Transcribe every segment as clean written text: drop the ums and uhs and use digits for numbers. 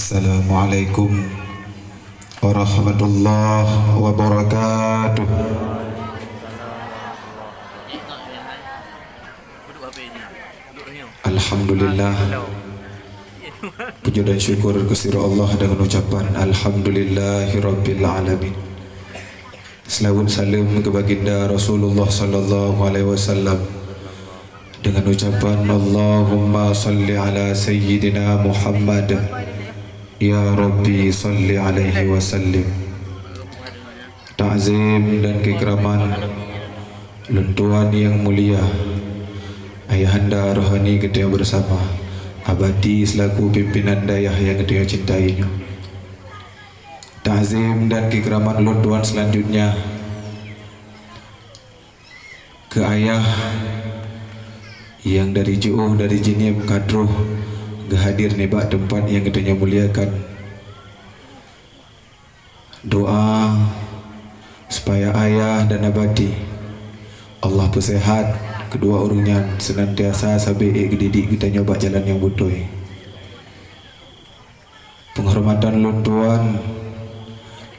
Assalamualaikum warahmatullahi wabarakatuh. Alhamdulillah, puja dan syukur kepada Allah dengan ucapan Alhamdulillahirabbil alamin. Selawat salam ke baginda Rasulullah sallallahu alaihi wasallam dengan ucapan Allahumma salli ala sayyidina Muhammad. Ya Rabbi salli alaihi wasallim. Ta'zim dan keikiraman lentuan yang mulia Ayahanda rohani kita yang bersama abadi selaku pimpinan dayah yang kita cintainya. Ta'zim dan keikiraman lentuan selanjutnya ke ayah yang dari jauh dari Jinim Kadruh hadir nebak tempat yang kita muliakan. Doa supaya ayah dan abadi Allah bersehat kedua orangnya senantiasa sampai didik kita nyoba jalan yang betul. Penghormatan luntuan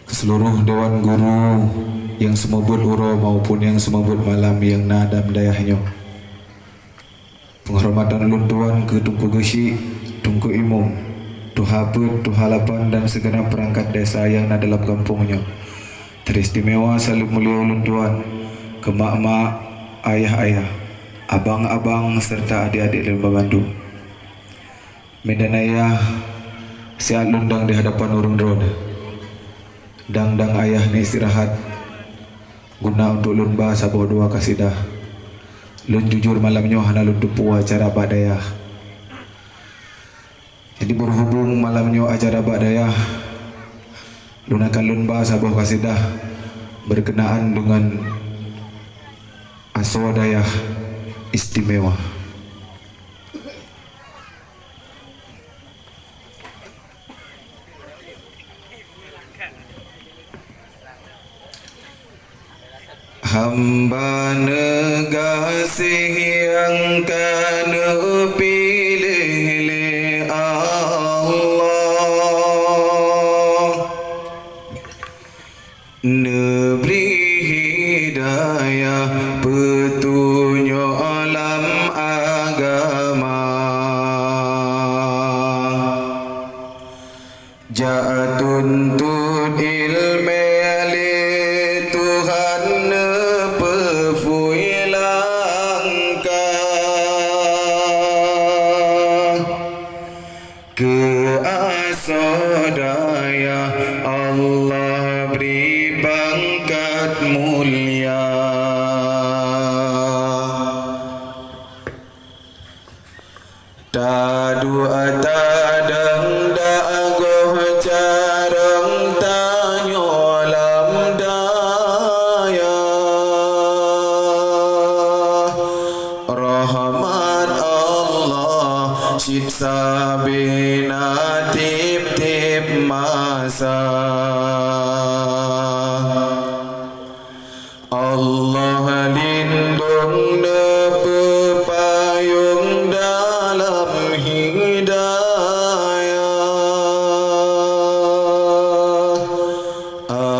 ke seluruh dewan guru yang semebut uro maupun yang semebut malam yang nadam dayahnya. Penghormatan luntuan ke Tunku Gesi, Tunku Imum, Tuhaput, Tuhalapan dan segenap perangkat desa yang ada dalam kampungnya. Teristimewa saling mulia luntuan ke mak-mak, ayah-ayah, abang-abang serta adik-adik dan pembantu. Medan ayah sihat lundang di hadapan urung drone. Dang ayah ni istirahat guna untuk lumba sabah dua kasidah. Lun jujur malamnya hana lun tupu acara badaya. Jadi berhubung malamnya acara badaya, lun akan lumba sabah kasidah berkenaan dengan aswadaya istimewa. Hamba negasih yang kana pilih oleh Allah, neberi hidayah petunjuk alam agama, jatuntun ilmu keasodaya Allah beri pangkat mulia. Tadu atadang dagoh carang tanyo lam daya, rahmat Allah siksa bina tip-tip masa. Allah lindung nepepayung dalam hidayah,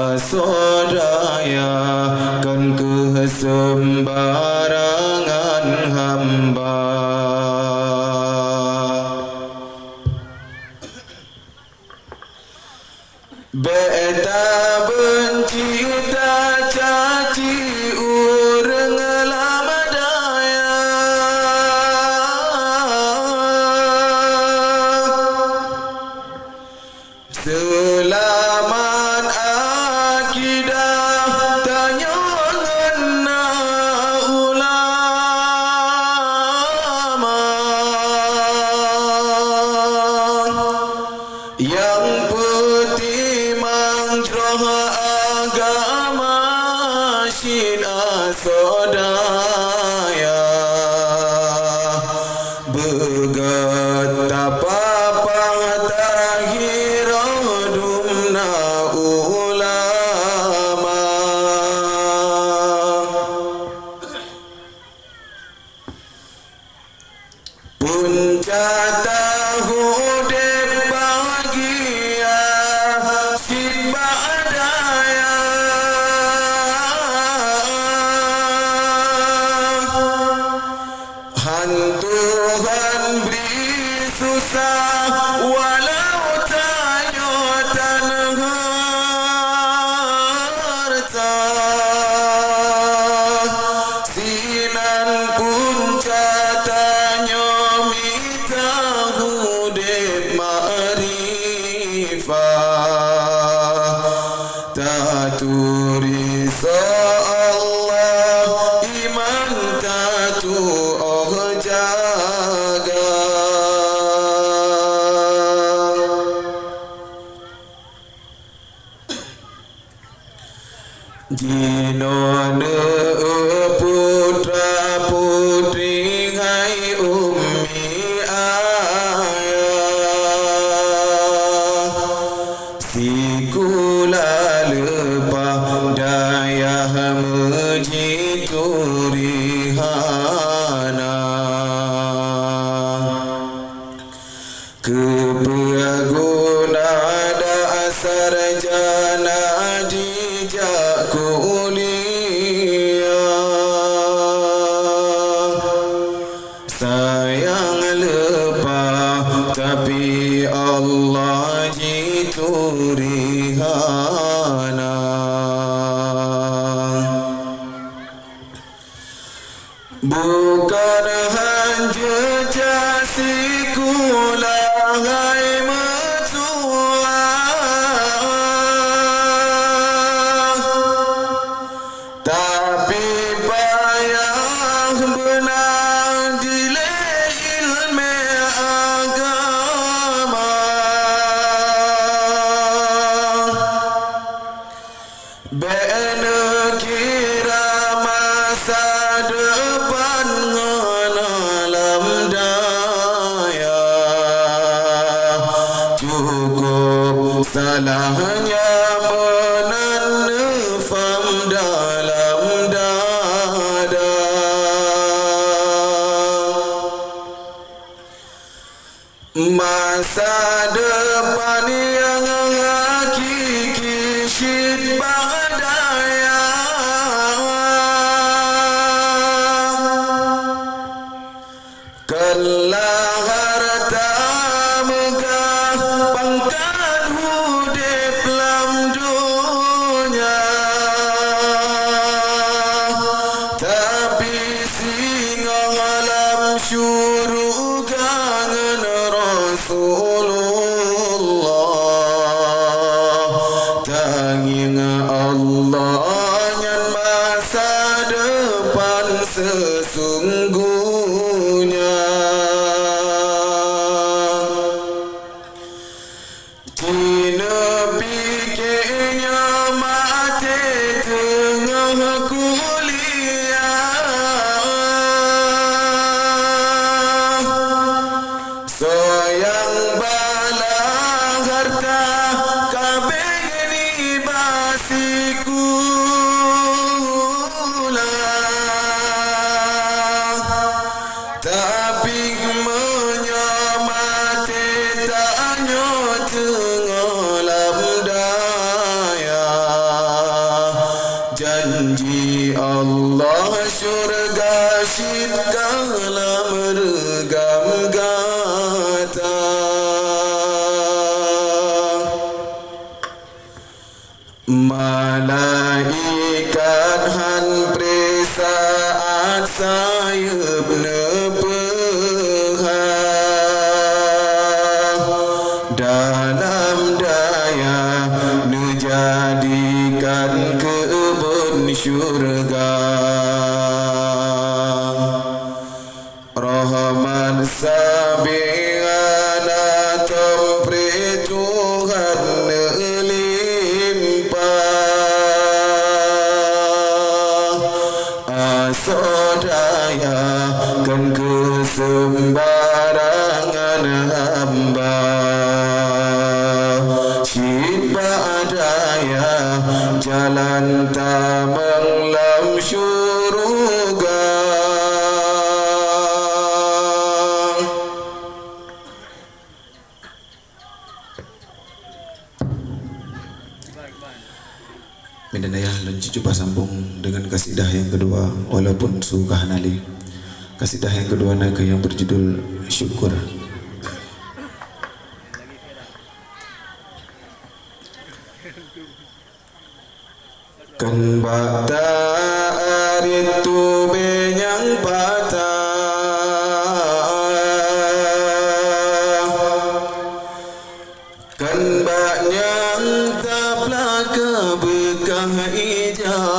asodaya kan kesembarangan hamba. Beta benci tak caci urang lama daya, selamat akidah tanya ngena ulama yang agama syin asodaya, begat apa-apa tahirah dumna ulama. Puncak tahu dek bagi sinan punca tanyo mita hudep ma'rifah taturi so Allah iman tatu oh jaga jinone putra putri hai ummi ayah sikula lepah dayah mejiturihana kepeguna dasar jana dijak kuliah sayang lepah tapi Allah jiturihana bukan hanya jasikula hai metua tapi payah benar dile ilmu agama bena kira masa depan alam daya cukup salahnya menanfam dalam dada masa depan yang hakiki syid badaya kelak harta megah pangkat hudip lam dunia tapi singa alam syurga ngan Rasulullah tanging Allah nyan masa depan sesungguhnya Tina pikirnya mati tengah kuliah sayang bala harta kabeh ni basikula tapi menyamati taknya tenggelam daya janji Allah syurga syid kala meregam gata malaikat han presaat sayup nepeha dalam daya menjadikan kebun syurga Rahman sabiana tempri Tuhan limpah asodaya kan kesembarangan hamba syid badaya jalan tamang lam syurga Mindanaya dan cuba sambung dengan kasidah yang kedua walaupun sugah nali. Kasidah yang kedua naga yang berjudul Syukur. Kan bata aritu benyang patah kan banyang tapla kebekah ijah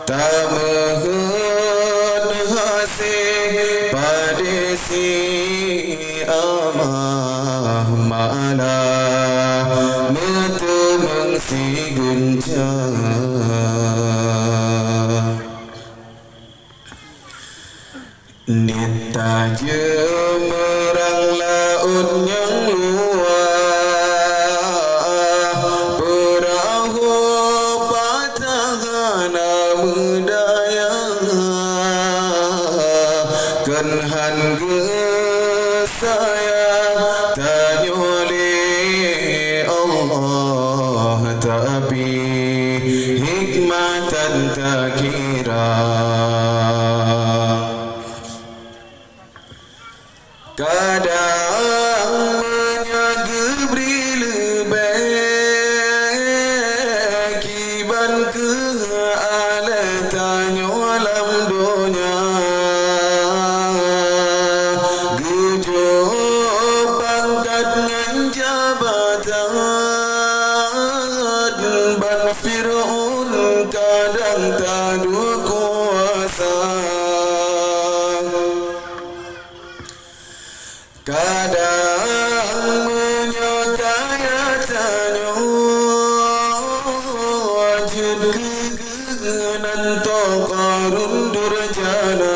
tamehun hasih padesi amah malah metemeng si gencah nita jemerang laut yang luas perahu patahana medaya kenhan gesayang tanyoli Allah tapi hikmatan tak kira kadang menyagebri lebih kiban ke alat tanyolam dunia gejok pangkat ngan jabatan ban Fir'aun kadang tak dua kuasa kadang menyokayatanya wajud kegenan tokarun durjana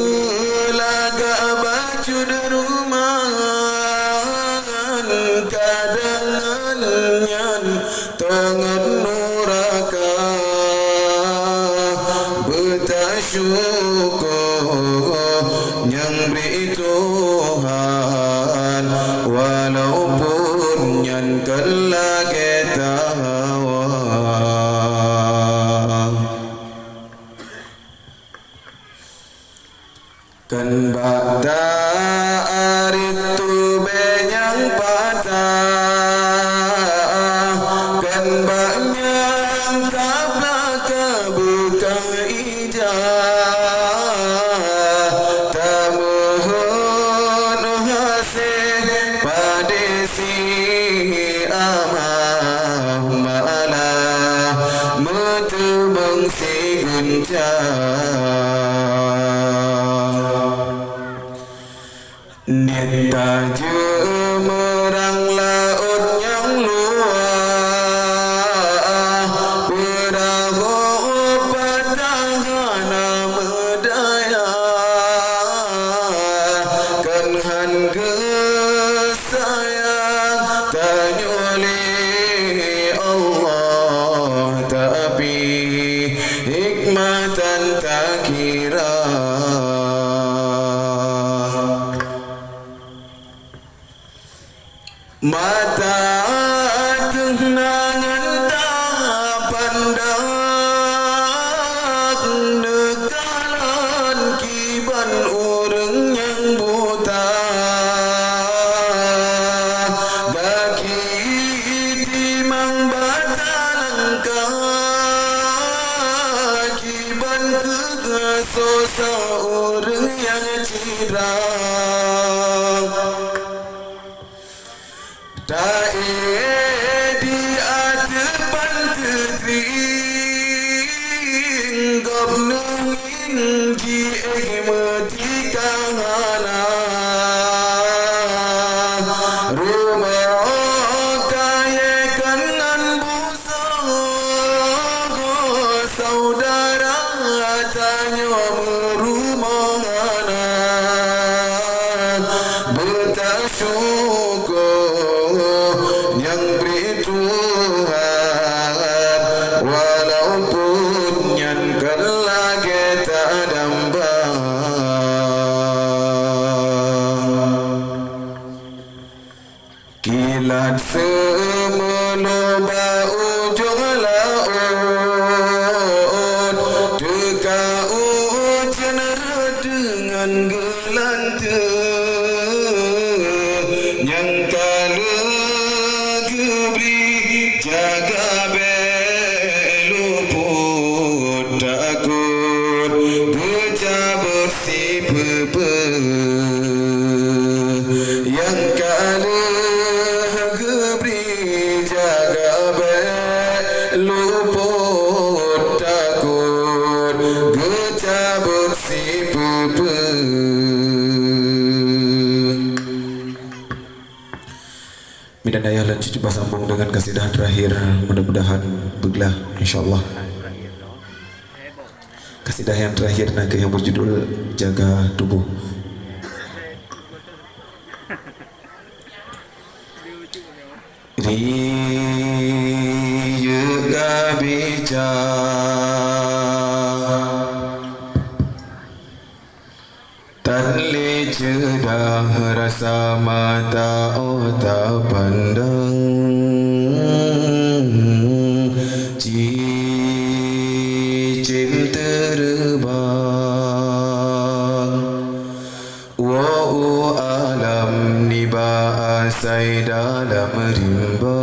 gepelaga baju derumahan kadang nyan tangan nuraka betasyukur yang beri Tuhan walaupun yang kelak kita hawa kan bata aritu benyang patah kan banyang tapla kebekah ijah tamehun hasih padesi amah malah metemeng si gencah nita jemerang laut yang luas perahu patahana medaya kenhan gesayang tanyoli Allah tapi hikmatan tak kira mata tenangan tak pandang nekalan kiban orang yang buta daki timang batalangka kiban kesosa orang yang cirang tak di adepan tetring gop nungin ji mati kahana rumah kaya kanan busa saudara tanya merumahana betasyukur yang beri Tuhan walaupun yang kelak kita dambang kilat semeloba ujung laut teka ujian dengan gelanteng yang kala gebri jaga luput takut gecabut si pepe. Minat ayah dan cucu sambung dengan kasidah terakhir, mudah-mudahan beglah insyaAllah. Kasidah yang terakhir naga yang berjudul Jaga Tubuh. Riya gabica tanli cedah rasa mata otak pandang cicim terbang wa'u alam niba asai dalam rimba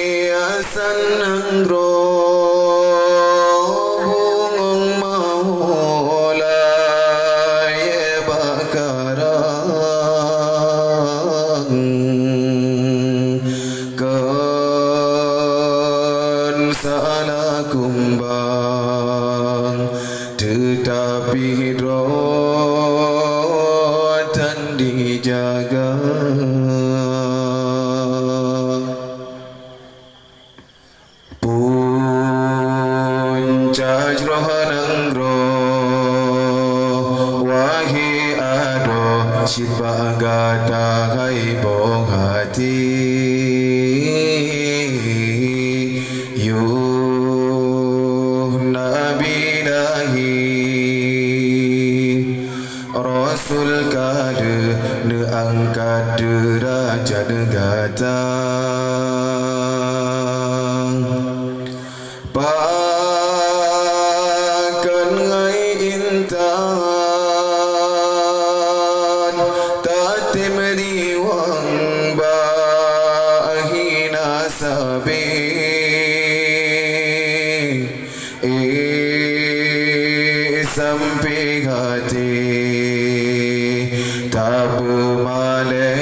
hiasan nanggro bungong maulai bakarang kan salah kumbang tetapi hidrotan dijaga puncak rohanangro wahi ado sipa gata hai bong hati Rasul kada ne angkat derajat negata pakan ngai intan tatim diwang bahina sabi sampai hati tak bermale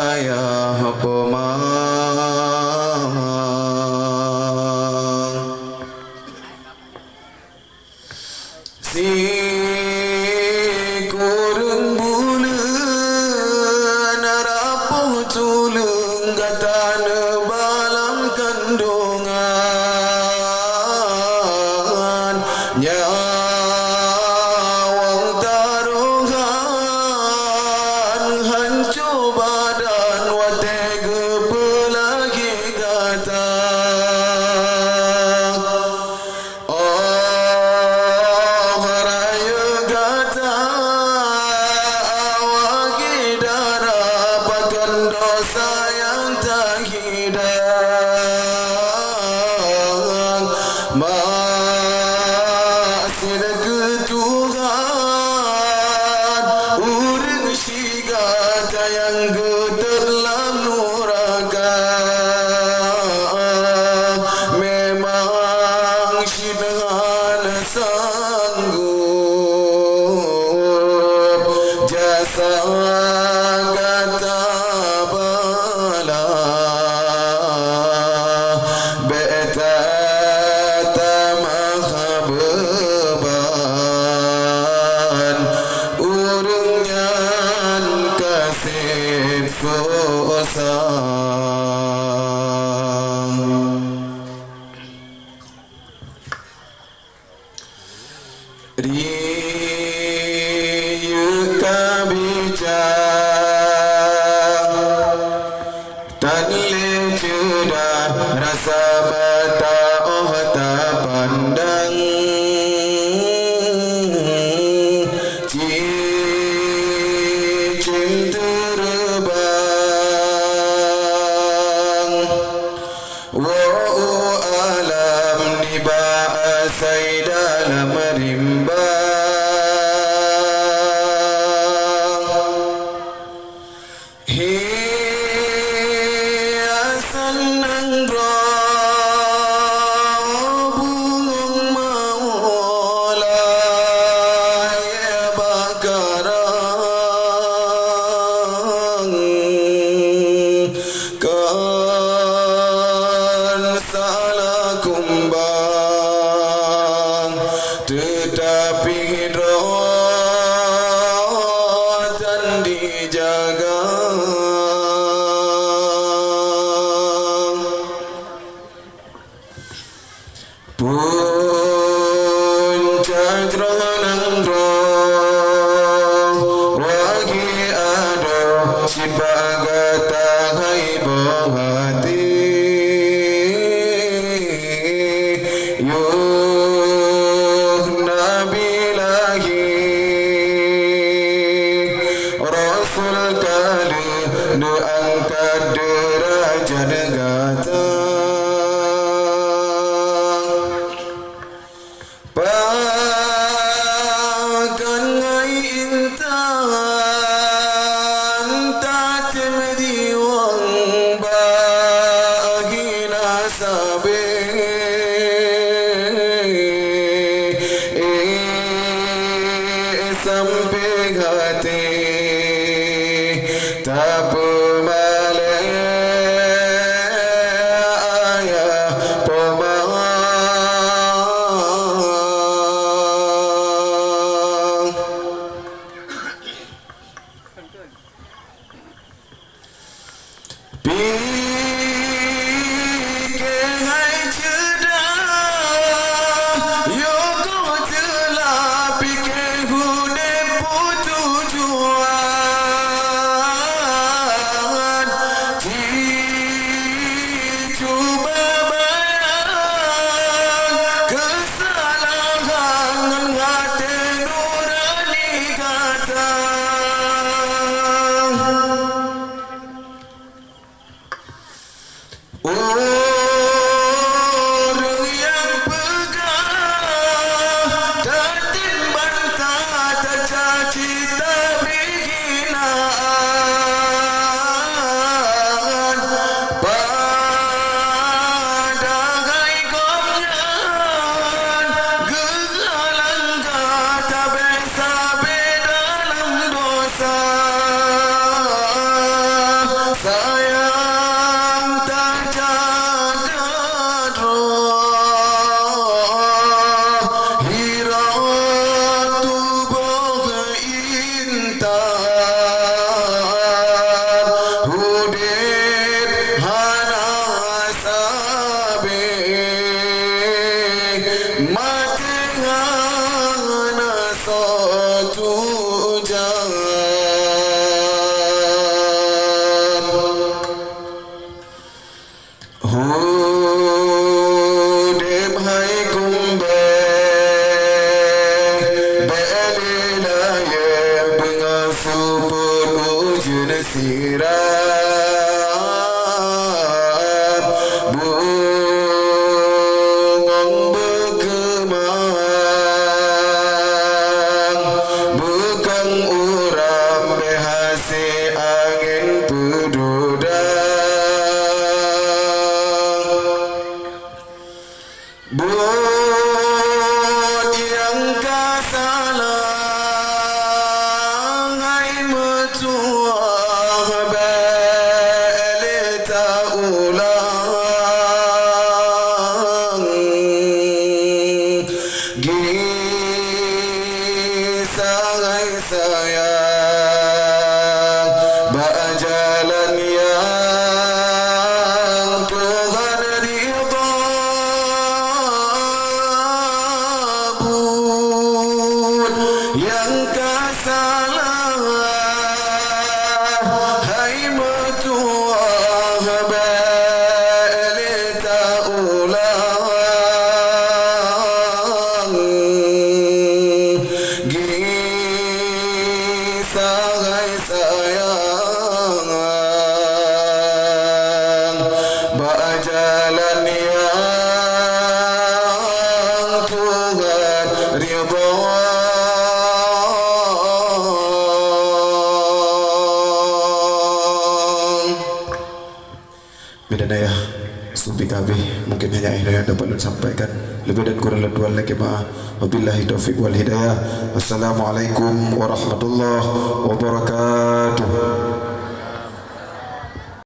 ayah pemang si kurung bulan rapuh tulung katana balang kandungan nyawang taruhan hancur badan watega pelagi kata oh raya kata awagi darah pakan dosa yang tak hidang masih ketuhan urang sigata yang geterlam nuraka memang sidang sanggup jasa kata bala beta beban urungnya kasih kosong riya kabicang tanlim cedah rasa bata oh tak pandang cicim terbang wa'u alam niba asai dalam rimba hiasan nanggro bungong tetapi dan dijaga. Puncak ranang roh wagi ado sibagata hai bohati yuh nabi lagi rasul kali nu angkat derajat gata. Sampai hati tak pemalai ayah pemang pikir hai cedah yo kau telah pikir Bidadaya Subi Kabi, mungkin hanya ini yang dapat Lun sampaikan. Lebih dan kurang leduan lagi maaf. Wabillahi taufiq wal hidayah. Wassalamualaikum warahmatullahi wabarakatuh.